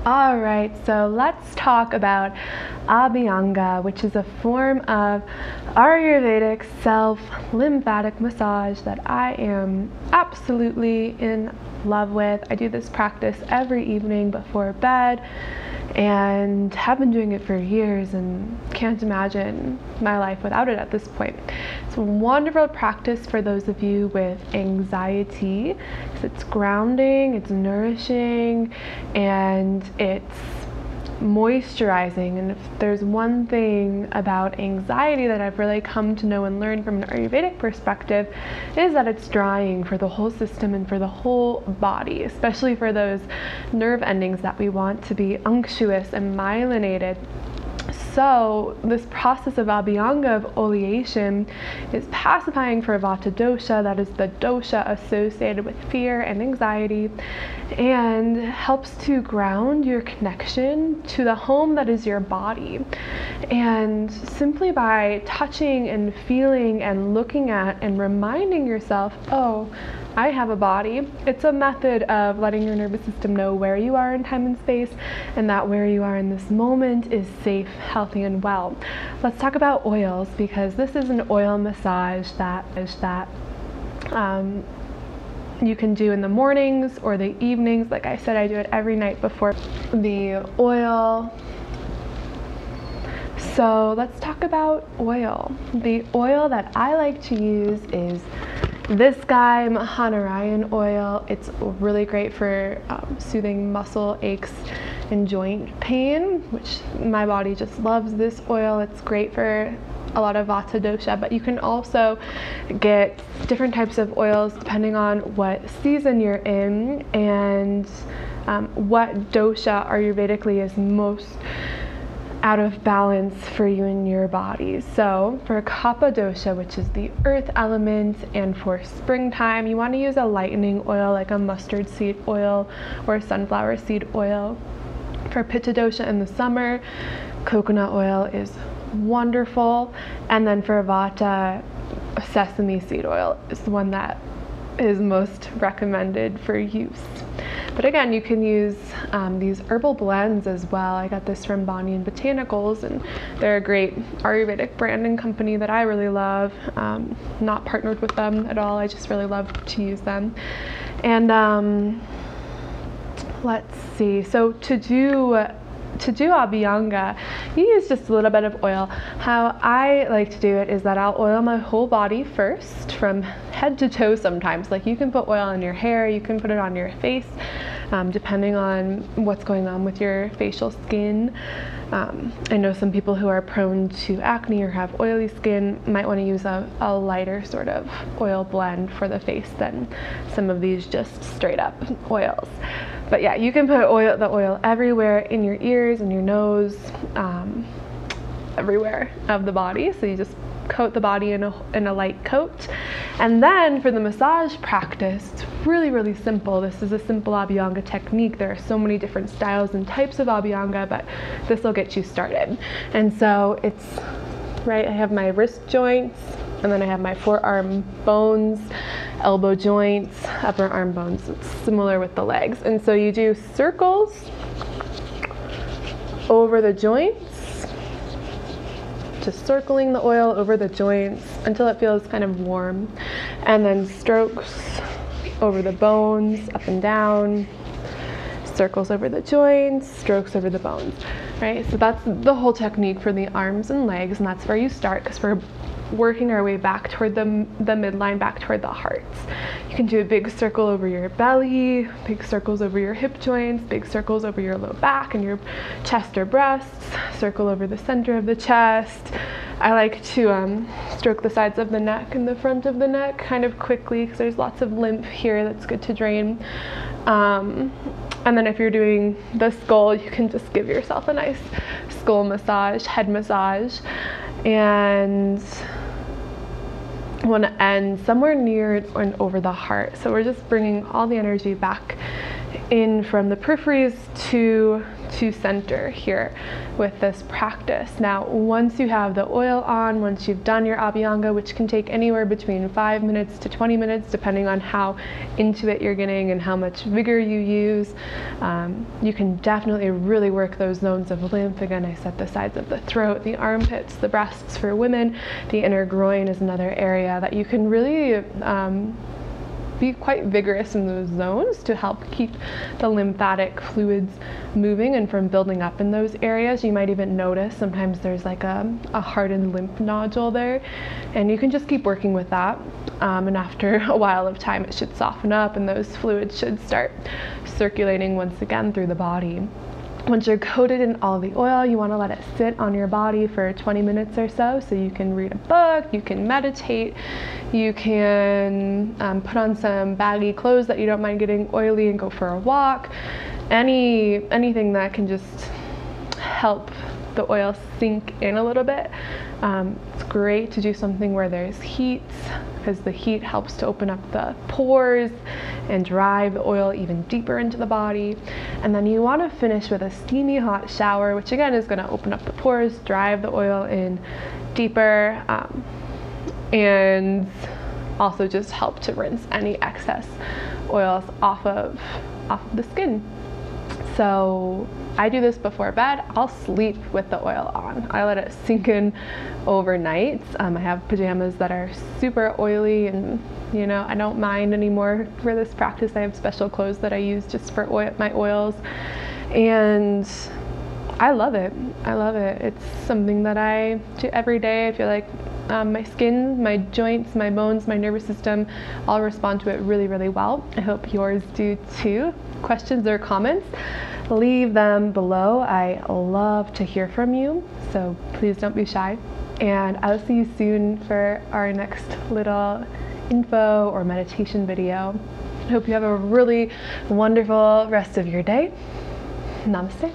All right, so let's talk about Abhyanga, which is a form of Ayurvedic self-lymphatic massage that I am absolutely in love with. I do this practice every evening before bed and have been doing it for years and can't imagine my life without it at this point. It's a wonderful practice for those of you with anxiety because it's grounding, it's nourishing, and it's moisturizing. And if there's one thing about anxiety that I've really come to know and learn from an Ayurvedic perspective, is that it's drying for the whole system and for the whole body, especially for those nerve endings that we want to be unctuous and myelinated. So this process of Abhyanga, of oleation, is pacifying for Vata dosha, that is the dosha associated with fear and anxiety, and helps to ground your connection to the home that is your body. And simply by touching and feeling and looking at and reminding yourself, oh, I have a body. It's a method of letting your nervous system know where you are in time and space, and that where you are in this moment is safe, healthy, and well. Let's talk about oils, because this is an oil massage that you can do in the mornings or the evenings. Like I said, I do it every night before the oil. So let's talk about oil. The oil that I like to use is this guy, Mahanarayan oil. It's really great for soothing muscle aches and joint pain, which my body just loves this oil. It's great for a lot of Vata dosha, but you can also get different types of oils depending on what season you're in and what dosha Ayurvedically is most out of balance for you and your body. So for Kapha dosha, which is the earth element, and for springtime, you want to use a lightening oil like a mustard seed oil or sunflower seed oil. For Pitta dosha in the summer, coconut oil is wonderful. And then for Vata, sesame seed oil is the one that is most recommended for use. But again, you can use these herbal blends as well. I got this from Bonnie and Botanicals, and they're a great Ayurvedic brand and company that I really love. Not partnered with them at all, I just really love to use them. And let's see, so to do Abhyanga, you use just a little bit of oil. How I like to do it is that I'll oil my whole body first, from head to toe sometimes. Like you can put oil on your hair, you can put it on your face, depending on what's going on with your facial skin. I know some people who are prone to acne or have oily skin might want to use a lighter sort of oil blend for the face than some of these just straight up oils. But yeah, you can put the oil everywhere, in your ears, in your nose, everywhere of the body. So you just coat the body in a light coat. And then for the massage practice, it's really, really simple. This is a simple Abhyanga technique. There are so many different styles and types of Abhyanga, but this will get you started. And so it's, right, I have my wrist joints, and then I have my forearm bones, elbow joints, upper arm bones. It's similar with the legs. And so you do circles over the joints, just circling the oil over the joints until it feels kind of warm, and then strokes over the bones, up and down, circles over the joints, strokes over the bones, right? So that's the whole technique for the arms and legs, and that's where you start, because we're working our way back toward the midline, back toward the hearts. You can do a big circle over your belly, big circles over your hip joints, big circles over your low back and your chest or breasts, circle over the center of the chest. I like to stroke the sides of the neck and the front of the neck kind of quickly, because there's lots of lymph here that's good to drain. And then if you're doing the skull, you can just give yourself a nice skull massage, head massage. And I want to end somewhere near and over the heart. So we're just bringing all the energy back in from the peripheries to to center here with this practice. Now, once you have the oil on, once you've done your Abhyanga, which can take anywhere between 5 minutes to 20 minutes, depending on how into it you're getting and how much vigor you use, you can definitely really work those zones of lymph. Again, I said the sides of the throat, the armpits, the breasts for women, the inner groin is another area that you can really be quite vigorous in those zones to help keep the lymphatic fluids moving and from building up in those areas. You might even notice sometimes there's like a hardened lymph nodule there, and you can just keep working with that. And after a while of time, it should soften up and those fluids should start circulating once again through the body. Once you're coated in all the oil, you want to let it sit on your body for 20 minutes or so you can read a book, you can meditate, you can put on some baggy clothes that you don't mind getting oily and go for a walk. Anything that can just help the oil sink in a little bit. It's great to do something where there's heat, because the heat helps to open up the pores and drive the oil even deeper into the body. And then you want to finish with a steamy hot shower, which again is going to open up the pores, drive the oil in deeper, and also just help to rinse any excess oils off of the skin. So I do this before bed. I'll sleep with the oil on. I let it sink in overnight. I have pajamas that are super oily, and you know, I don't mind anymore for this practice. I have special clothes that I use just for my oils, and I love it. I love it. It's something that I do every day. I feel like my skin, my joints, my bones, my nervous system all respond to it really, really well. I hope yours do too. Questions or comments, leave them below. I love to hear from you, so please don't be shy. And I'll see you soon for our next little info or meditation video. I hope you have a really wonderful rest of your day. Namaste.